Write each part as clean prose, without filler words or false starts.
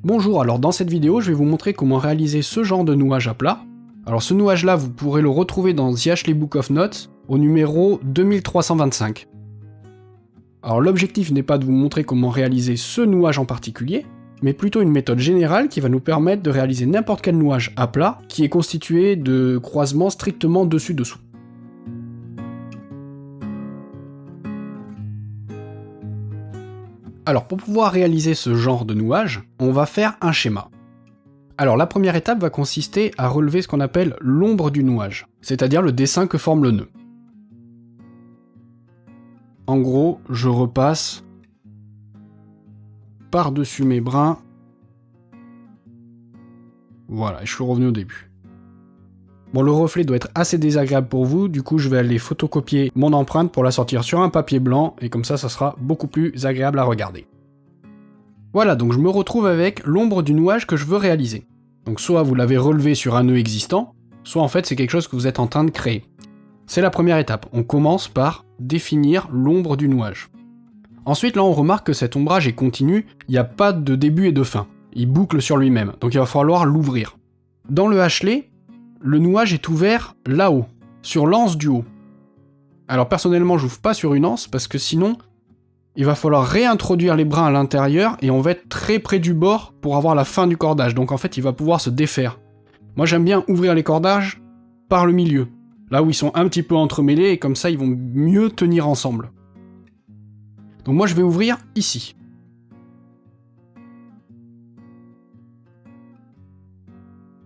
Bonjour, alors dans cette vidéo, je vais vous montrer comment réaliser ce genre de nouage à plat. Alors ce nouage-là, vous pourrez le retrouver dans The Ashley Book of Notes, au numéro 2325. Alors l'objectif n'est pas de vous montrer comment réaliser ce nouage en particulier, mais plutôt une méthode générale qui va nous permettre de réaliser n'importe quel nouage à plat, qui est constitué de croisements strictement dessus-dessous. Alors pour pouvoir réaliser ce genre de nouage, on va faire un schéma. Alors la première étape va consister à relever ce qu'on appelle l'ombre du nouage, c'est-à-dire le dessin que forme le nœud. En gros, je repasse par-dessus mes brins. Voilà, et je suis revenu au début. Bon, le reflet doit être assez désagréable pour vous, du coup je vais aller photocopier mon empreinte pour la sortir sur un papier blanc, et comme ça sera beaucoup plus agréable à regarder. Voilà, donc je me retrouve avec l'ombre du nouage que je veux réaliser. Donc soit vous l'avez relevé sur un nœud existant, soit en fait c'est quelque chose que vous êtes en train de créer. C'est la première étape, on commence par définir l'ombre du nouage. Ensuite là on remarque que cet ombrage est continu, il n'y a pas de début et de fin, il boucle sur lui-même, donc il va falloir l'ouvrir. Dans le Ashley, le nouage est ouvert là-haut, sur l'anse du haut. Alors personnellement j'ouvre pas sur une anse parce que sinon il va falloir réintroduire les brins à l'intérieur et on va être très près du bord pour avoir la fin du cordage, donc en fait il va pouvoir se défaire. Moi j'aime bien ouvrir les cordages par le milieu, là où ils sont un petit peu entremêlés et comme ça ils vont mieux tenir ensemble. Donc moi je vais ouvrir ici.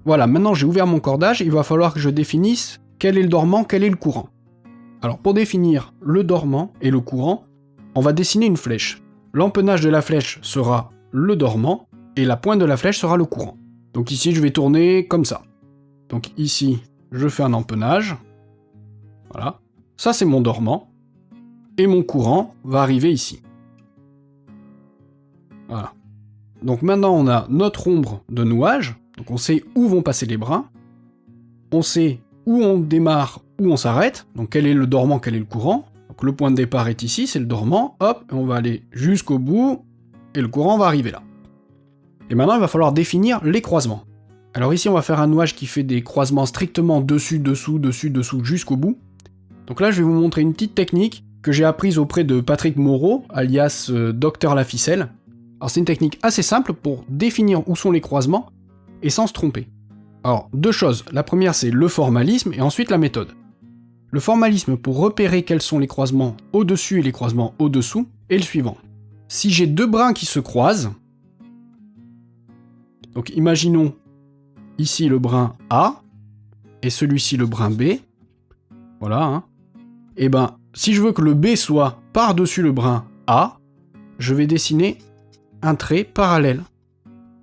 Voilà, maintenant j'ai ouvert mon cordage, il va falloir que je définisse quel est le dormant, quel est le courant. Alors pour définir le dormant et le courant, on va dessiner une flèche. L'empennage de la flèche sera le dormant, et la pointe de la flèche sera le courant. Donc ici je vais tourner comme ça. Donc ici, je fais un empennage. Voilà. Ça c'est mon dormant. Et mon courant va arriver ici. Voilà. Donc maintenant on a notre ombre de nouage. Donc on sait où vont passer les brins. On sait où on démarre, où on s'arrête. Donc quel est le dormant, quel est le courant. Donc le point de départ est ici, c'est le dormant. Hop, on va aller jusqu'au bout. Et le courant va arriver là. Et maintenant il va falloir définir les croisements. Alors ici on va faire un nouage qui fait des croisements strictement dessus, dessous, dessus, dessous jusqu'au bout. Donc là je vais vous montrer une petite technique que j'ai apprise auprès de Patrick Moreau, alias Docteur La Ficelle. Alors c'est une technique assez simple pour définir où sont les croisements et sans se tromper. Alors, deux choses. La première, c'est le formalisme, et ensuite la méthode. Le formalisme pour repérer quels sont les croisements au-dessus et les croisements au-dessous est le suivant. Si j'ai deux brins qui se croisent, donc imaginons ici le brin A, et celui-ci le brin B, voilà, hein, et ben, si je veux que le B soit par-dessus le brin A, je vais dessiner un trait parallèle.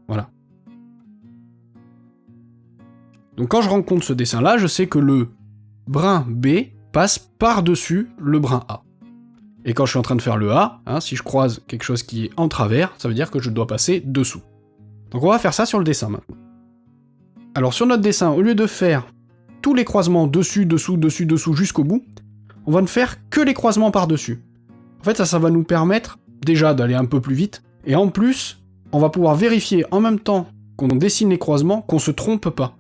Voilà. Donc quand je rencontre ce dessin-là, je sais que le brin B passe par-dessus le brin A. Et quand je suis en train de faire le A, hein, si je croise quelque chose qui est en travers, ça veut dire que je dois passer dessous. Donc on va faire ça sur le dessin maintenant. Alors sur notre dessin, au lieu de faire tous les croisements dessus, dessous, dessus, dessous jusqu'au bout, on va ne faire que les croisements par-dessus. En fait ça va nous permettre déjà d'aller un peu plus vite, et en plus, on va pouvoir vérifier en même temps qu'on dessine les croisements, qu'on se trompe pas.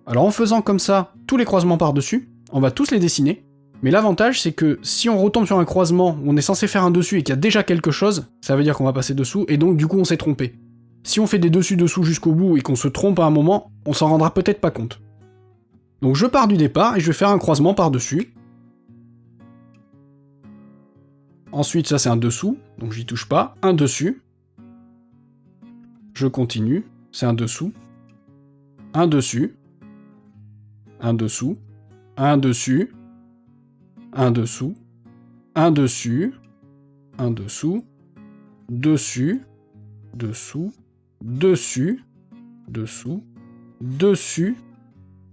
Alors en faisant comme ça tous les croisements par-dessus, on va tous les dessiner, mais l'avantage c'est que si on retombe sur un croisement où on est censé faire un dessus et qu'il y a déjà quelque chose, ça veut dire qu'on va passer dessous, et donc du coup on s'est trompé. Si on fait des dessus-dessous jusqu'au bout et qu'on se trompe à un moment, on s'en rendra peut-être pas compte. Donc je pars du départ et je vais faire un croisement par-dessus. Ensuite ça c'est un dessous, donc j'y touche pas, un dessus. Je continue, c'est un dessous, un dessus, un dessous, un dessus, un dessous, un dessus, un dessous, dessus, dessous, dessus, dessous, dessus.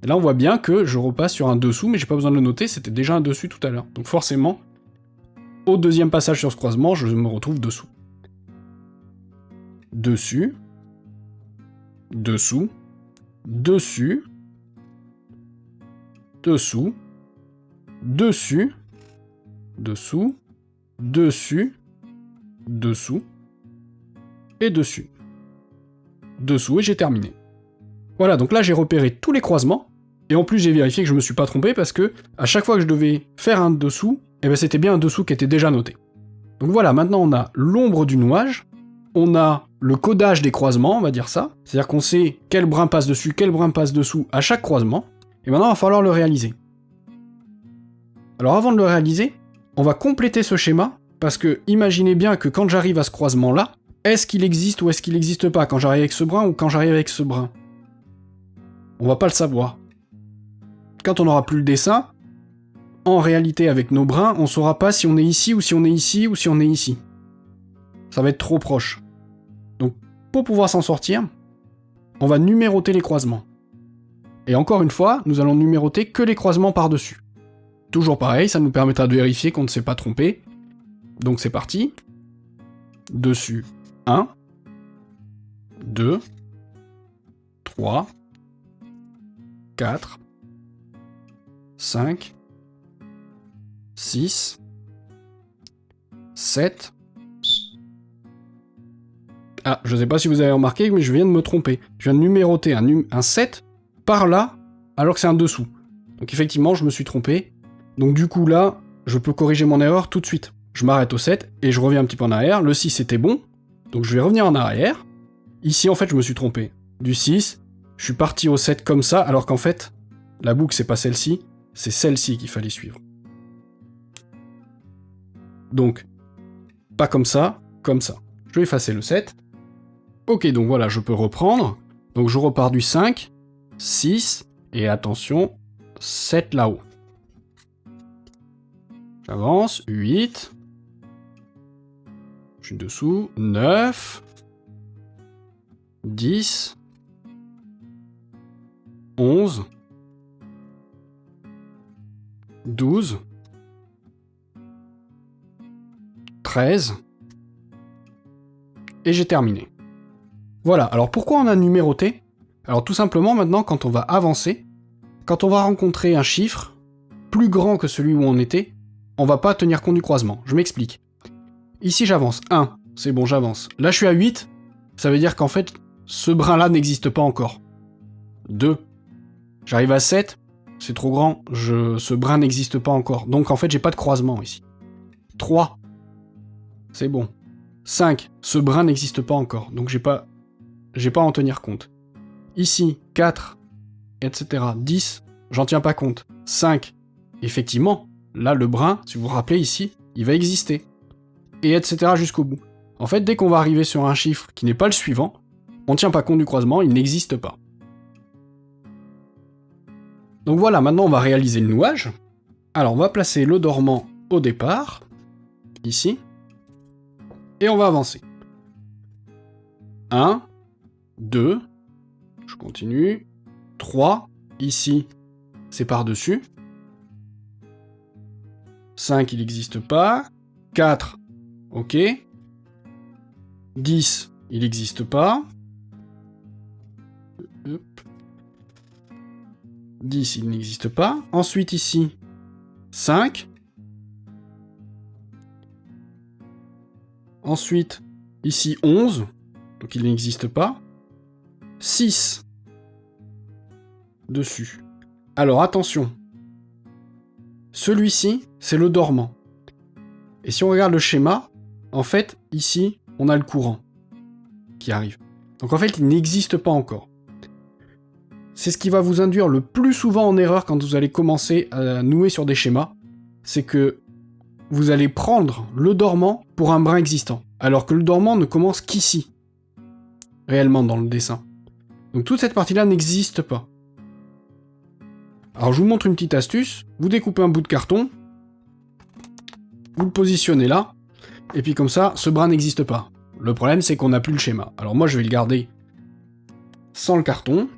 Et là on voit bien que je repasse sur un dessous, mais j'ai pas besoin de le noter, c'était déjà un dessus tout à l'heure. Donc forcément, au deuxième passage sur ce croisement, je me retrouve dessous. Dessus, dessous, dessus, dessous, dessus, dessous, dessus, dessous, et dessus. dessous, et j'ai terminé. Voilà, donc là j'ai repéré tous les croisements, et en plus j'ai vérifié que je me suis pas trompé, parce que à chaque fois que je devais faire un dessous, eh ben c'était bien un dessous qui était déjà noté. Donc voilà, maintenant on a l'ombre du nouage, on a le codage des croisements, on va dire ça, c'est-à-dire qu'on sait quel brin passe dessus, quel brin passe dessous à chaque croisement, et maintenant il va falloir le réaliser. Alors avant de le réaliser, on va compléter ce schéma, parce que imaginez bien que quand j'arrive à ce croisement-là, est-ce qu'il existe ou est-ce qu'il n'existe pas quand j'arrive avec ce brin ou quand j'arrive avec ce brin? On va pas le savoir. Quand on n'aura plus le dessin, en réalité avec nos brins, on saura pas si on est ici ou si on est ici ou si on est ici. Ça va être trop proche. Donc pour pouvoir s'en sortir, on va numéroter les croisements. Et encore une fois, nous allons numéroter que les croisements par-dessus. Toujours pareil, ça nous permettra de vérifier qu'on ne s'est pas trompé. Donc c'est parti. Dessus 1, 2, 3, 4, 5, 6, 7. Ah, je sais pas si vous avez remarqué, mais je viens de me tromper. Je viens de numéroter un 7 par là, alors que c'est un dessous. Donc effectivement, je me suis trompé. Donc du coup là, je peux corriger mon erreur tout de suite. Je m'arrête au 7 et je reviens un petit peu en arrière. Le 6 était bon, donc je vais revenir en arrière. Ici en fait je me suis trompé. Du 6, je suis parti au 7 comme ça, alors qu'en fait, la boucle c'est pas celle-ci, c'est celle-ci qu'il fallait suivre. Donc, pas comme ça, comme ça. Je vais effacer le 7. Ok, donc voilà, je peux reprendre. Donc je repars du 5, 6, et attention, 7 là-haut. J'avance, 8. Je suis dessous, 9. 10. 11. 12. 13. Et j'ai terminé. Voilà, alors pourquoi on a numéroté? Alors tout simplement maintenant quand on va avancer, quand on va rencontrer un chiffre plus grand que celui où on était, on va pas tenir compte du croisement. Je m'explique. Ici j'avance, 1, c'est bon j'avance. Là je suis à 8, ça veut dire qu'en fait ce brin-là n'existe pas encore. 2, j'arrive à 7, c'est trop grand, ce brin n'existe pas encore. Donc en fait j'ai pas de croisement ici. 3, c'est bon. 5, ce brin n'existe pas encore, donc j'ai pas à en tenir compte. Ici, 4, etc. 10, j'en tiens pas compte. 5, effectivement, là le brin, si vous vous rappelez ici, il va exister. Et etc. jusqu'au bout. En fait, dès qu'on va arriver sur un chiffre qui n'est pas le suivant, on ne tient pas compte du croisement, il n'existe pas. Donc voilà, maintenant on va réaliser le nouage. Alors on va placer le dormant au départ, ici, et on va avancer. 1, 2, je continue, 3, ici, c'est par-dessus. 5, il n'existe pas. 4, ok. 10, il n'existe pas. 10, il n'existe pas. Ensuite, ici, 5. Ensuite, ici, 11. Donc, il n'existe pas. 6. Dessus. Alors, attention. Celui-ci, c'est le dormant. Et si on regarde le schéma, en fait, ici, on a le courant qui arrive. Donc en fait, il n'existe pas encore. C'est ce qui va vous induire le plus souvent en erreur quand vous allez commencer à nouer sur des schémas, c'est que vous allez prendre le dormant pour un brin existant, alors que le dormant ne commence qu'ici, réellement dans le dessin. Donc toute cette partie-là n'existe pas. Alors je vous montre une petite astuce, vous découpez un bout de carton, vous le positionnez là, et puis comme ça, ce brin n'existe pas. Le problème, c'est qu'on n'a plus le schéma. Alors moi, je vais le garder sans le carton.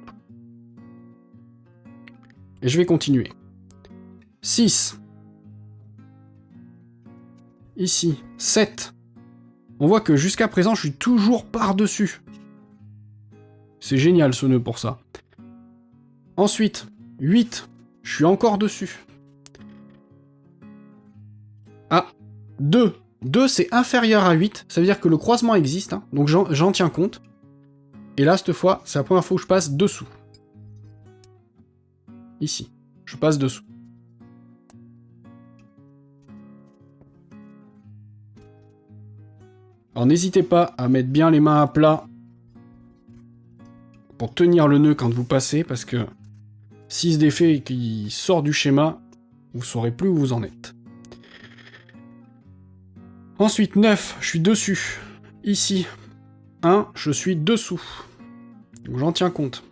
Et je vais continuer. 6. Ici, 7. On voit que jusqu'à présent, je suis toujours par-dessus. C'est génial ce nœud pour ça. Ensuite, 8. Je suis encore dessus. Ah, 2. 2, c'est inférieur à 8. Ça veut dire que le croisement existe, hein, donc j'en tiens compte. Et là, cette fois, c'est la première fois où je passe dessous. Ici. Je passe dessous. Alors n'hésitez pas à mettre bien les mains à plat pour tenir le nœud quand vous passez, parce que s'il se défait et qu'il sort du schéma, vous saurez plus où vous en êtes. Ensuite, 9, je suis dessus. Ici. 1, je suis dessous. Donc j'en tiens compte.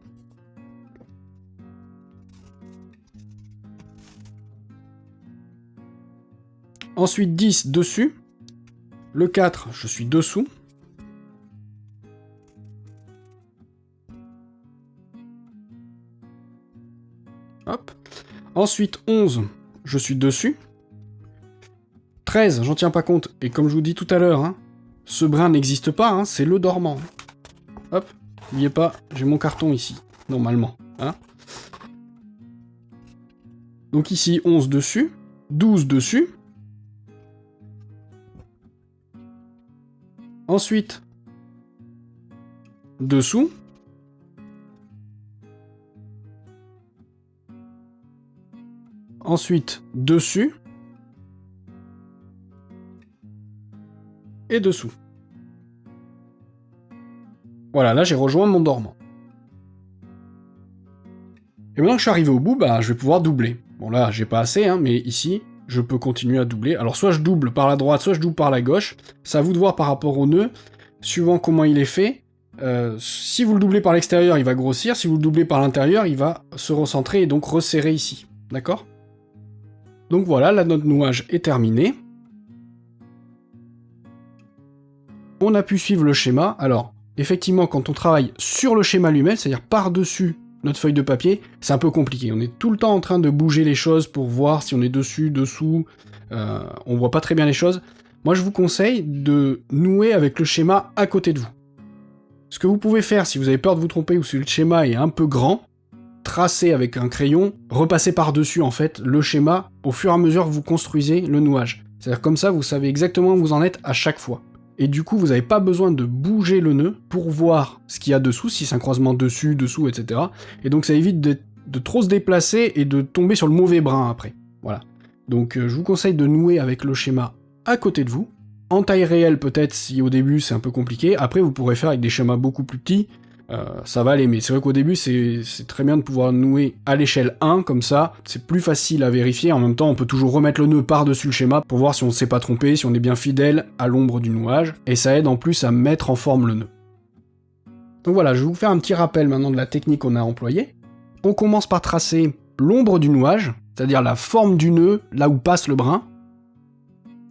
Ensuite, 10, dessus. Le 4, je suis dessous. Hop. Ensuite, 11, je suis dessus. 13, j'en tiens pas compte. Et comme je vous dis tout à l'heure, hein, ce brin n'existe pas, hein, c'est le dormant. Hop, n'oubliez pas, j'ai mon carton ici, normalement. Hein. Donc ici, 11 dessus. 12 dessus. Ensuite, dessous. Ensuite, dessus. Et dessous. Voilà, là j'ai rejoint mon dormant. Et maintenant que je suis arrivé au bout, bah, je vais pouvoir doubler. Bon là, j'ai pas assez, hein, mais ici, je peux continuer à doubler. Alors soit je double par la droite, soit je double par la gauche. C'est à vous de voir par rapport au nœud, suivant comment il est fait. Si vous le doublez par l'extérieur, il va grossir. Si vous le doublez par l'intérieur, il va se recentrer et donc resserrer ici. D'accord ? Donc voilà, là notre nouage est terminé. On a pu suivre le schéma. Alors, effectivement, quand on travaille sur le schéma lui-même, c'est-à-dire par-dessus notre feuille de papier, c'est un peu compliqué. On est tout le temps en train de bouger les choses pour voir si on est dessus, dessous. On voit pas très bien les choses. Moi, je vous conseille de nouer avec le schéma à côté de vous. Ce que vous pouvez faire, si vous avez peur de vous tromper ou si le schéma est un peu grand, tracer avec un crayon, repasser par-dessus, en fait, le schéma au fur et à mesure que vous construisez le nouage. C'est-à-dire comme ça, vous savez exactement où vous en êtes à chaque fois. Et du coup, vous n'avez pas besoin de bouger le nœud pour voir ce qu'il y a dessous, si c'est un croisement dessus, dessous, etc. Et donc ça évite de trop se déplacer et de tomber sur le mauvais brin après. Voilà. Donc je vous conseille de nouer avec le schéma à côté de vous. En taille réelle peut-être, si au début c'est un peu compliqué. Après vous pourrez faire avec des schémas beaucoup plus petits. Ça va aller, mais c'est vrai qu'au début c'est très bien de pouvoir nouer à l'échelle 1, comme ça c'est plus facile à vérifier, en même temps on peut toujours remettre le nœud par-dessus le schéma pour voir si on ne s'est pas trompé, si on est bien fidèle à l'ombre du nouage, et ça aide en plus à mettre en forme le nœud. Donc voilà, je vais vous faire un petit rappel maintenant de la technique qu'on a employée. On commence par tracer l'ombre du nouage, c'est-à-dire la forme du nœud, là où passe le brin.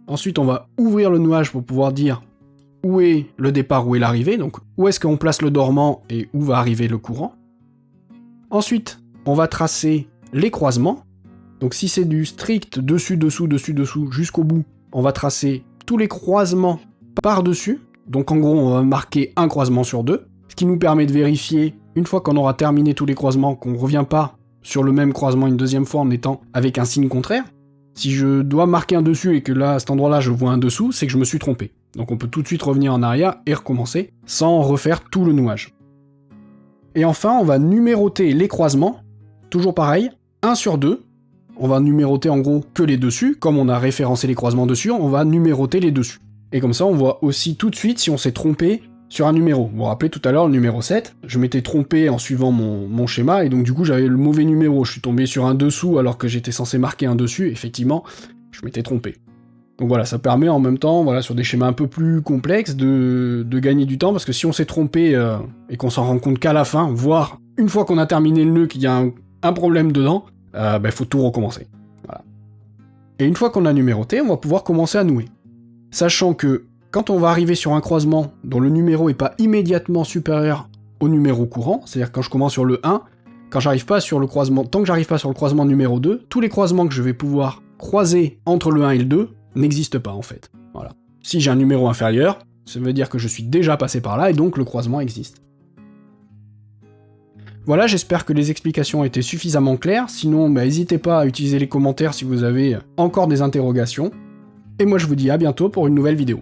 Ensuite on va ouvrir le nouage pour pouvoir dire où est le départ, où est l'arrivée, donc où est-ce qu'on place le dormant et où va arriver le courant. Ensuite, on va tracer les croisements, donc si c'est du strict dessus, dessous, dessus, dessous, jusqu'au bout, on va tracer tous les croisements par-dessus, donc en gros on va marquer un croisement sur deux, ce qui nous permet de vérifier, une fois qu'on aura terminé tous les croisements, qu'on ne revient pas sur le même croisement une deuxième fois en étant avec un signe contraire. Si je dois marquer un dessus et que là, à cet endroit-là, je vois un dessous, c'est que je me suis trompé. Donc on peut tout de suite revenir en arrière et recommencer, sans refaire tout le nouage. Et enfin, on va numéroter les croisements, toujours pareil, 1 sur 2. On va numéroter en gros que les dessus, comme on a référencé les croisements dessus, on va numéroter les dessus. Et comme ça, on voit aussi tout de suite si on s'est trompé sur un numéro. Vous vous rappelez tout à l'heure, le numéro 7, je m'étais trompé en suivant mon schéma, et donc du coup j'avais le mauvais numéro. Je suis tombé sur un dessous alors que j'étais censé marquer un dessus, effectivement, je m'étais trompé. Donc voilà, ça permet en même temps, voilà, sur des schémas un peu plus complexes, de gagner du temps, parce que si on s'est trompé et qu'on s'en rend compte qu'à la fin, voire une fois qu'on a terminé le nœud qu'il y a un problème dedans, faut tout recommencer. Voilà. Et une fois qu'on a numéroté, on va pouvoir commencer à nouer. Sachant que quand on va arriver sur un croisement dont le numéro n'est pas immédiatement supérieur au numéro courant, c'est-à-dire quand je commence sur le 1, quand j'arrive pas sur le croisement, tant que j'arrive pas sur le croisement numéro 2, tous les croisements que je vais pouvoir croiser entre le 1 et le 2 n'existent pas en fait. Voilà. Si j'ai un numéro inférieur, ça veut dire que je suis déjà passé par là et donc le croisement existe. Voilà, j'espère que les explications ont été suffisamment claires, sinon n'hésitez pas à utiliser les commentaires si vous avez encore des interrogations. Et moi je vous dis à bientôt pour une nouvelle vidéo.